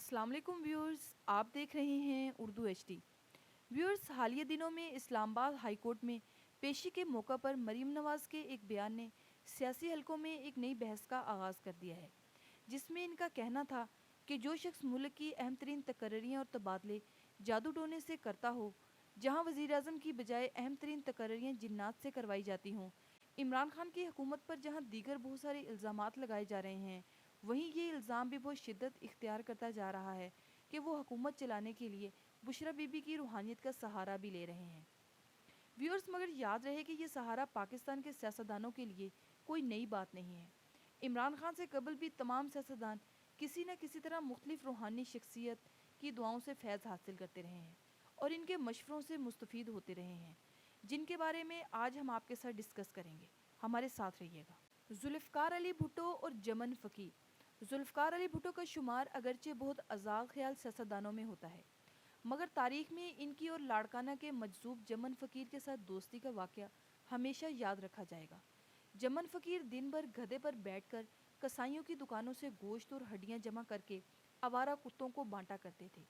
السلام علیکم ویورز، آپ دیکھ رہے ہیں اردو ایچ ڈی ویورز۔ حالیہ دنوں میں اسلام آباد ہائی کورٹ میں پیشی کے موقع پر مریم نواز کے ایک بیان نے سیاسی حلقوں میں ایک نئی بحث کا آغاز کر دیا ہے، جس میں ان کا کہنا تھا کہ جو شخص ملک کی اہم ترین تقرریاں اور تبادلے جادو ٹونے سے کرتا ہو، جہاں وزیر اعظم کی بجائے اہم ترین تقرریاں جنات سے کروائی جاتی ہوں، عمران خان کی حکومت پر جہاں دیگر بہت سارے الزامات لگائے جا رہے ہیں، وہیں یہ الزام بھی بہت شدت اختیار کرتا جا رہا ہے کہ وہ حکومت چلانے کے لیے بشرا بی بی کی روحانیت کا سہارا بھی لے رہے ہیں۔ ویورز، مگر یاد رہے کہ یہ سہارا پاکستان کے سیاستدانوں کے لیے کوئی نئی بات نہیں ہے۔ عمران خان سے قبل بھی تمام سیاستدان کسی نہ کسی طرح مختلف روحانی شخصیت کی دعاؤں سے فیض حاصل کرتے رہے ہیں اور ان کے مشوروں سے مستفید ہوتے رہے ہیں، جن کے بارے میں آج ہم آپ کے ساتھ ڈسکس کریں گے۔ ہمارے ساتھ رہیے گا۔ ذوالفقار علی بھٹو اور جمن فقیر۔ ذوالفقار علی بھٹو کا شمار اگرچہ بہت آزاد خیال سیاستدانوں میں ہوتا ہے، مگر تاریخ میں ان کی اور لاڑکانہ کے مجذوب جمن فقیر کے ساتھ دوستی کا واقعہ ہمیشہ یاد رکھا جائے گا۔ جمن فقیر دن بھر گدھے پر بیٹھ کر کسائیوں کی دکانوں سے گوشت اور ہڈیاں جمع کر کے آوارہ کتوں کو بانٹا کرتے تھے۔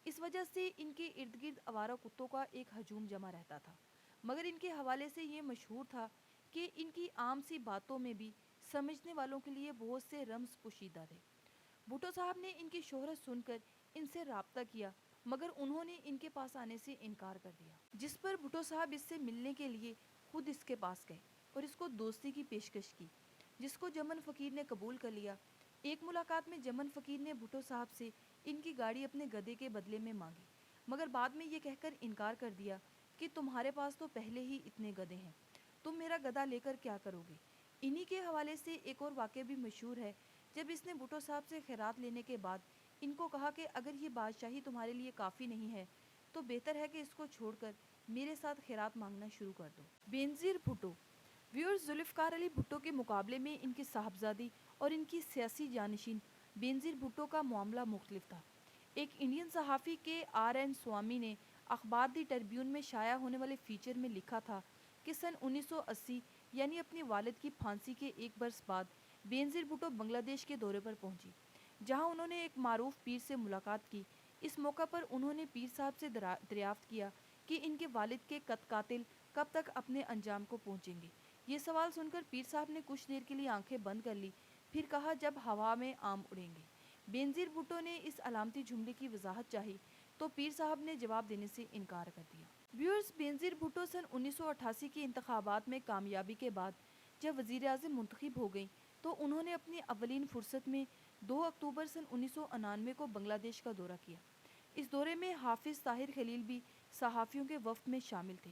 اس وجہ سے ان کے ارد گرد آوارہ کتوں کا ایک ہجوم جمع رہتا تھا، مگر ان کے حوالے سے یہ مشہور تھا کہ ان کی عام سی باتوں میں بھی سمجھنے والوں کے لیے بہت سے رمز پوشیدہ تھے۔ بھٹو صاحب نے ان کی شہرت سن کر ان سے رابطہ کیا، مگر انہوں نے ان کے پاس آنے سے انکار کر دیا، جس پر بھٹو صاحب اس سے ملنے کے لیے خود اس کے پاس گئے اور اس کو دوستی کی پیشکش کی، جس کو جمن فقیر نے قبول کر لیا۔ ایک ملاقات میں جمن فقیر نے بھٹو صاحب سے ان کی گاڑی اپنے گدھے کے بدلے میں مانگی، مگر بعد میں یہ کہہ کر انکار کر دیا کہ تمہارے پاس تو پہلے ہی اتنے گدھے ہیں، تم میرا گدھا لے کر کیا کرو گے۔ انہی کے حوالے سے ایک اور واقعہ بھی مشہور ہے، جب اس نے بھٹو صاحب سے خیرات لینے کے بعد ان کو کہا کہ اگر یہ بادشاہی تمہارے لیے کافی نہیں ہے تو بہتر ہے کہ اس کو چھوڑ کر میرے ساتھ خیرات مانگنا شروع کر دو۔ بینظیر بھٹو۔ ویورز، ذوالفقار علی بھٹو کے مقابلے میں ان کی صاحبزادی اور ان کی سیاسی جانشین بینظیر بھٹو کا معاملہ مختلف تھا۔ ایک انڈین صحافی کے آر این سوامی نے اخبار دی ٹربیون میں شائع ہونے والے فیچر میں لکھا تھا کہ سن 1980 یعنی اپنی والد کی پھانسی کے ایک برس بعد بینظیر بھٹو بنگلہ دیش کے دورے پر پہنچی، جہاں انہوں نے ایک معروف پیر سے ملاقات کی۔ اس موقع پر انہوں نے پیر صاحب سے دریافت کیا کہ ان کے والد کے قاتل کب تک اپنے انجام کو پہنچیں گے۔ یہ سوال سن کر پیر صاحب نے کچھ دیر کے لیے آنکھیں بند کر لی، پھر کہا جب ہوا میں آم اڑیں گے۔ بینظیر بھٹو نے اس علامتی جملے کی وضاحت چاہی تو پیر صاحب نے جواب دینے سے انکار کر دیا۔ ویورز، بینظیر بھٹو سن 1988 کے انتخابات میں کامیابی کے بعد جب وزیر اعظم منتخب ہو گئیں تو انہوں نے اپنی اولین فرصت میں 2 اکتوبر سن 1999 کو بنگلہ دیش کا دورہ کیا۔ اس دورے میں حافظ طاہر خلیل بھی صحافیوں کے وفد میں شامل تھے۔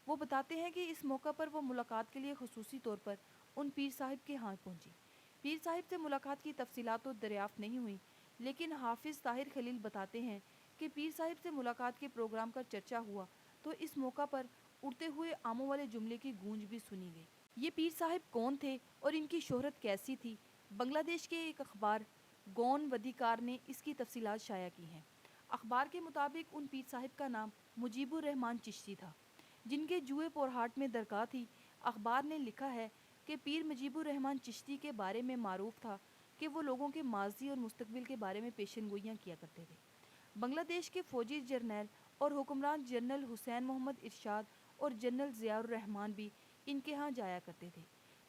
وہ بتاتے ہیں کہ اس موقع پر وہ ملاقات کے لیے خصوصی طور پر ان پیر صاحب کے ہاں پہنچی۔ پیر صاحب سے ملاقات کی تفصیلات تو دریافت نہیں ہوئی، لیکن حافظ طاہر خلیل بتاتے ہیں کہ پیر صاحب سے ملاقات کے پروگرام کا چرچا ہوا تو اس موقع پر اڑتے ہوئے آموں والے جملے کی گونج بھی سنی گئی۔ یہ پیر صاحب کون تھے اور ان کی شہرت کیسی تھی؟ بنگلہ دیش کے ایک اخبار گون ودیکار نے اس کی تفصیلات شائع کی ہیں۔ اخبار کے مطابق ان پیر صاحب کا نام مجیب الرحمان چشتی تھا، جن کے جوئے پورہاٹ میں درگاہ تھی۔ اخبار نے لکھا ہے کہ پیر مجیب الرحمان چشتی کے بارے میں معروف تھا کہ وہ لوگوں کے ماضی اور مستقبل کے بارے میں پیشن گوئیاں کیا کرتے تھے۔ بنگلہ دیش کے فوجی جرنیل اور حکمران جنرل حسین محمد ارشاد اور جنرل ضیاء الرحمان بھی ان کے ہاں جایا کرتے تھے۔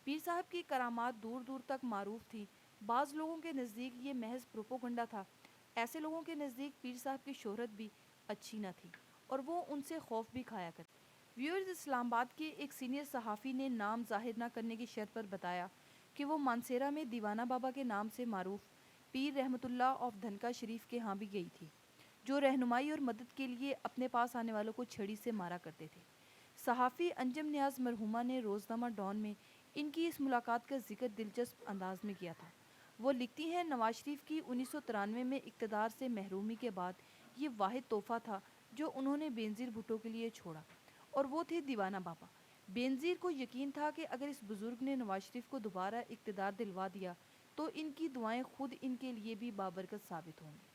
پیر صاحب کی کرامات دور دور تک معروف تھیں۔ بعض لوگوں کے نزدیک یہ محض پروپوگنڈا تھا، ایسے لوگوں کے نزدیک پیر صاحب کی شہرت بھی اچھی نہ تھی اور وہ ان سے خوف بھی کھایا کرتے۔ ویورز، اسلام آباد کے ایک سینئر صحافی نے نام ظاہر نہ کرنے کی شرط پر بتایا کہ وہ مانسیرا میں دیوانہ بابا کے نام سے معروف پیر رحمت اللہ آف دھنکا شریف کے ہاں بھی گئی تھی، جو رہنمائی اور مدد کے لیے اپنے پاس آنے والوں کو چھڑی سے مارا کرتے تھے۔ صحافی انجم نیاز مرحومہ نے روزنامہ ڈان میں ان کی اس ملاقات کا ذکر دلچسپ انداز میں کیا تھا۔ وہ لکھتی ہیں، نواز شریف کی 1993 میں اقتدار سے محرومی کے بعد یہ واحد تحفہ تھا جو انہوں نے بینظیر بھٹو کے لیے چھوڑا، اور وہ تھے دیوانہ بابا۔ بینظیر کو یقین تھا کہ اگر اس بزرگ نے نواز شریف کو دوبارہ اقتدار دلوا دیا تو ان کی دعائیں خود ان کے لیے بھی بابرکت ثابت ہوں گی۔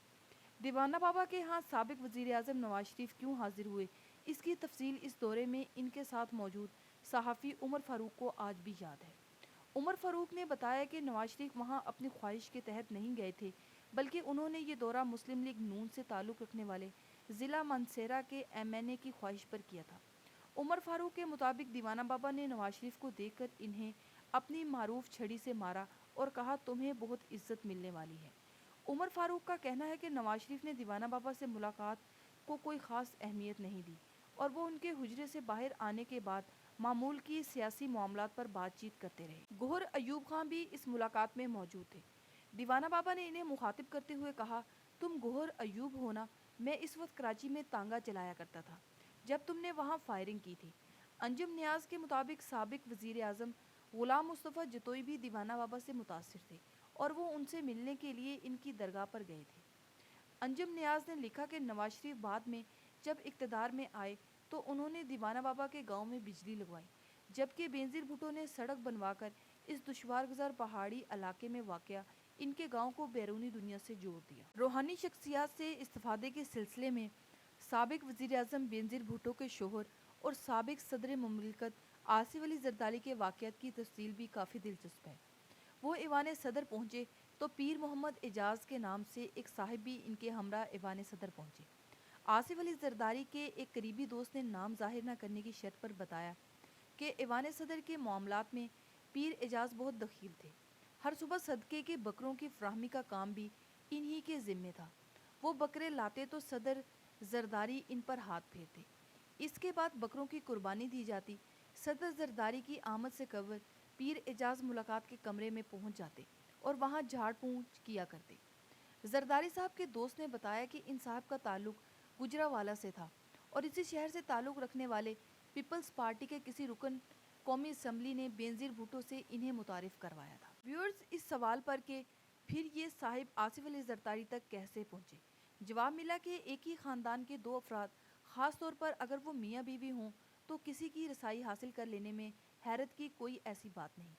دیوانہ بابا کے ہاں سابق وزیر اعظم نواز شریف کیوں حاضر ہوئے، اس کی تفصیل اس دورے میں ان کے ساتھ موجود صحافی عمر فاروق کو آج بھی یاد ہے۔ عمر فاروق نے بتایا کہ نواز شریف وہاں اپنی خواہش کے تحت نہیں گئے تھے، بلکہ انہوں نے یہ دورہ مسلم لیگ نون سے تعلق رکھنے والے ضلع مانسہرہ کے MNA کی خواہش پر کیا تھا۔ عمر فاروق کے مطابق دیوانہ بابا نے نواز شریف کو دیکھ کر انہیں اپنی معروف چھڑی سے مارا اور کہا تمہیں بہت عزت ملنے والی ہے۔ عمر فاروق کا کہنا ہے کہ نواز شریف نے دیوانہ بابا سے ملاقات کو کوئی خاص اہمیت نہیں دی اور وہ ان کے حجرے سے باہر آنے کے بعد معمول کی سیاسی معاملات پر بات چیت کرتے رہے۔ گوہر ایوب خان بھی اس ملاقات میں موجود تھے۔ دیوانہ بابا نے انہیں مخاطب کرتے ہوئے کہا تم گوہر ایوب ہو نا، میں اس وقت کراچی میں تانگا چلایا کرتا تھا جب تم نے وہاں فائرنگ کی تھی۔ انجم نیاز کے مطابق سابق وزیر اعظم غلام مصطفیٰ جتوئی بھی دیوانہ بابا سے متاثر تھے اور وہ ان سے ملنے کے لیے ان کی درگاہ پر گئے تھے۔ انجم نیاز نے لکھا کہ نواز شریف بعد میں جب اقتدار میں آئے تو انہوں نے دیوانہ بابا کے گاؤں میں بجلی لگوائی، جبکہ بینظیر بھٹو نے سڑک بنوا کر اس دشوارگزار پہاڑی علاقے میں واقع ان کے گاؤں کو بیرونی دنیا سے جوڑ دیا۔ روحانی شخصیات سے استفادے کے سلسلے میں سابق وزیر اعظم بینظیر بھٹو کے شوہر اور سابق صدر مملکت آصف علی زرداری کے واقعات کی تفصیل بھی کافی دلچسپ ہے۔ وہ ایوان صدر پہنچے تو پیر محمد اعجاز کے نام سے ایک صاحب بھی ان کے ہمراہ ایوان صدر پہنچے۔ آصف علی زرداری کے ایک قریبی دوست نے نام ظاہر نہ کرنے کی شرط پر بتایا کہ ایوان صدر کے معاملات میں پیر اعجاز بہت دخیل تھے۔ ہر صبح صدقے کے بکروں کی فراہمی کا کام بھی انہی کے ذمے تھا۔ وہ بکرے لاتے تو صدر زرداری ان پر ہاتھ پھیرتے، اس کے بعد بکروں کی قربانی دی جاتی۔ صدر زرداری کی آمد سے قبل پیر اعجاز ملاقات کے کمرے میں پہنچ جاتے اور وہاں جھاڑ پونچھ کیا کرتے۔ زرداری صاحب کے دوست نے بتایا کہ ان صاحب کا تعلق گجرانوالہ سے تھا اور اسی شہر سے تعلق رکھنے والے پیپلز پارٹی کے کسی رکن قومی اسمبلی نے بینظیر بھٹو سے انہیں متعارف کروایا تھا۔ ویورز اس سوال پر کہ پھر یہ صاحب آصف علی زرداری تک کیسے پہنچے، جواب ملا کہ ایک ہی خاندان کے دو افراد، خاص طور پر اگر وہ میاں بیوی ہوں، تو کسی کی رسائی حاصل کر لینے میں حیرت کی کوئی ایسی بات نہیں۔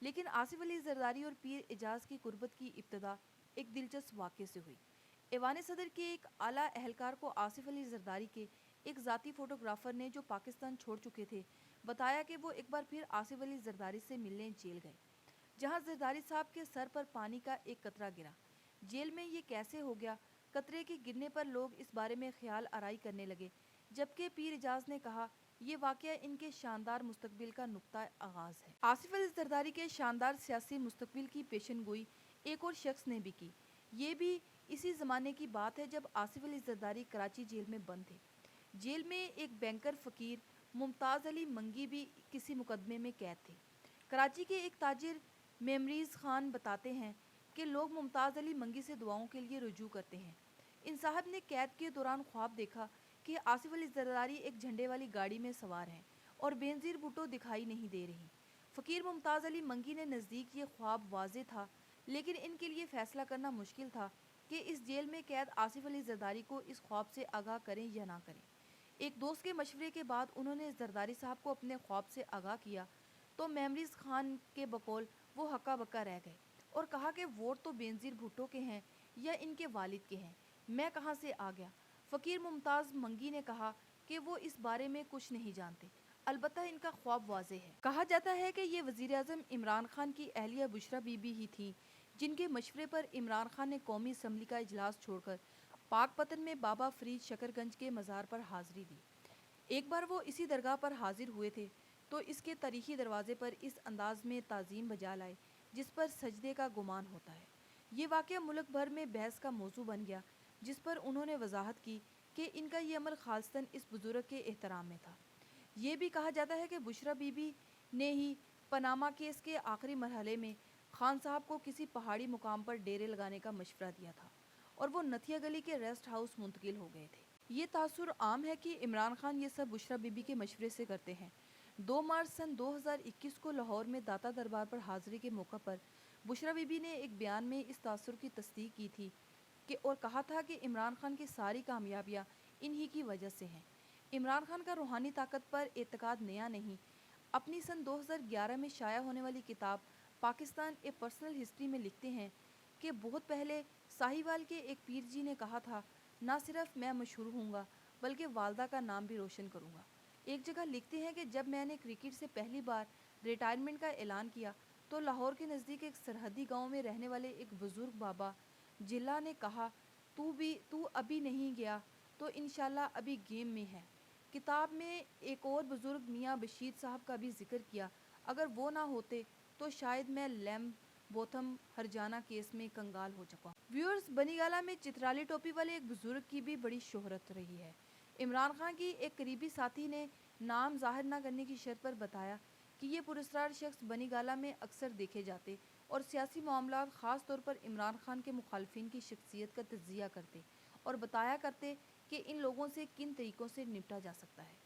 لیکن آصف علی زرداری اور پیر اعجاز کی قربت کی ابتدا ایک دلچسپ واقعے سے ہوئی۔ ایوان صدر کے ایک اعلیٰ اہلکار کو آصف علی زرداری کے ایک ذاتی فوٹوگرافر نے، جو پاکستان چھوڑ چکے تھے، بتایا کہ وہ ایک بار پھر آصف علی زرداری سے ملنے جیل گئے، جہاں زرداری صاحب کے سر پر پانی کا ایک قطرہ گرا۔ جیل میں یہ کیسے ہو گیا؟ قطرے کے گرنے پر لوگ اس بارے میں خیال آرائی کرنے لگے، جبکہ پیر اعجاز نے کہا یہ واقعہ ان کے شاندار مستقبل کا نقطہ آغاز ہے۔ آصف علی زرداری کے شاندار سیاسی مستقبل کی پیشن گوئی ایک اور شخص نے بھی کی۔ یہ بھی اسی زمانے کی بات ہے جب آصف علی زرداری کراچی جیل میں بند تھے۔ جیل میں ایک بینکر فقیر ممتاز علی منگی بھی کسی مقدمے میں قید تھے۔ کراچی کے ایک تاجر میمریز خان بتاتے ہیں کہ لوگ ممتاز علی منگی سے دعاؤں کے لیے رجوع کرتے ہیں۔ ان صاحب نے قید کے دوران خواب دیکھا کہ آصف علی زرداری ایک جھنڈے والی گاڑی میں سوار ہیں اور بینظیر بھٹو دکھائی نہیں دے رہی۔ فقیر ممتاز علی منگی نے نزدیک یہ خواب واضح تھا، لیکن ان کے لیے فیصلہ کرنا مشکل تھا کہ اس جیل میں قید آصف علی زرداری کو اس خواب سے آگاہ کریں یا نہ کریں۔ ایک دوست کے مشورے کے بعد انہوں نے زرداری صاحب کو اپنے خواب سے آگاہ کیا تو میمریز خان کے بقول وہ ہکا بکا رہ گئے اور کہا کہ ووٹ تو بینظیر بھٹو کے ہیں یا ان کے والد کے ہیں، میں کہاں سے آ گیا؟ فقیر ممتاز منگی نے کہا کہ وہ اس بارے میں کچھ نہیں جانتے، البتہ ان کا خواب واضح ہے۔ کہا جاتا ہے کہ یہ وزیر اعظم عمران خان کی اہلیہ بشریٰ بی بی ہی تھیں جن کے مشورے پر عمران خان نے قومی اسمبلی کا اجلاس چھوڑ کر پاک پتن میں بابا فرید شکر گنج کے مزار پر حاضری دی۔ ایک بار وہ اسی درگاہ پر حاضر ہوئے تھے تو اس کے تاریخی دروازے پر اس انداز میں تعظیم بجا لائے جس پر سجدے کا گمان ہوتا ہے۔ یہ واقعہ ملک بھر میں بحث کا موضوع بن گیا، جس پر انہوں نے وضاحت کی کہ ان کا یہ عمل خالصتاً اس بزرگ کے احترام میں تھا۔ یہ بھی کہا جاتا ہے کہ بشریٰ بی بی نے ہی پاناما کیس کے آخری مرحلے میں خان صاحب کو کسی پہاڑی مقام پر ڈیرے لگانے کا مشورہ دیا تھا اور وہ نتھیا گلی کے ریسٹ ہاؤس منتقل ہو گئے تھے۔ یہ تاثر عام ہے کہ عمران خان یہ سب بشریٰ بی بی کے مشورے سے کرتے ہیں۔ 2 مارچ سن 2021 کو لاہور میں داتا دربار پر حاضری کے موقع پر بشریٰ بی بی نے ایک بیان میں اس تاثر کی تصدیق کی تھی اور کہا تھا کہ عمران خان کی ساری کامیابیاں انہی کی وجہ سے ہیں۔ عمران خان کا روحانی طاقت پر اعتقاد نیا نہیں۔ اپنی سن 2011 میں شائع ہونے والی کتاب پاکستان اے پرسنل ہسٹری میں لکھتے ہیں کہ بہت پہلے ساہیوال کے ایک پیر جی نے کہا تھا نہ صرف میں مشہور ہوں گا بلکہ والدہ کا نام بھی روشن کروں گا۔ ایک جگہ لکھتے ہیں کہ جب میں نے کرکٹ سے پہلی بار ریٹائرمنٹ کا اعلان کیا تو لاہور کے نزدیک ایک سرحدی گاؤں میں رہنے والے ایک بزرگ بابا جلا نے کہا، تو ابھی نہیں گیا تو انشاءاللہ ابھی گیم میں ہے۔ کتاب میں ایک اور بزرگ میاں بشیر صاحب کا بھی ذکر کیا، اگر وہ نہ ہوتے تو شاید میں لیمب بوتھم ہرجانہ کیس میں کنگال ہو چکا ہوں۔ ویورز، بنی گالہ میں چترالی ٹوپی والے ایک بزرگ کی بھی بڑی شہرت رہی ہے۔ عمران خان کی ایک قریبی ساتھی نے نام ظاہر نہ کرنے کی شرط پر بتایا کہ یہ پراسرار شخص بنی گالہ میں اکثر دیکھے جاتے اور سیاسی معاملات، خاص طور پر عمران خان کے مخالفین کی شخصیت کا تجزیہ کرتے اور بتایا کرتے کہ ان لوگوں سے کن طریقوں سے نپٹا جا سکتا ہے۔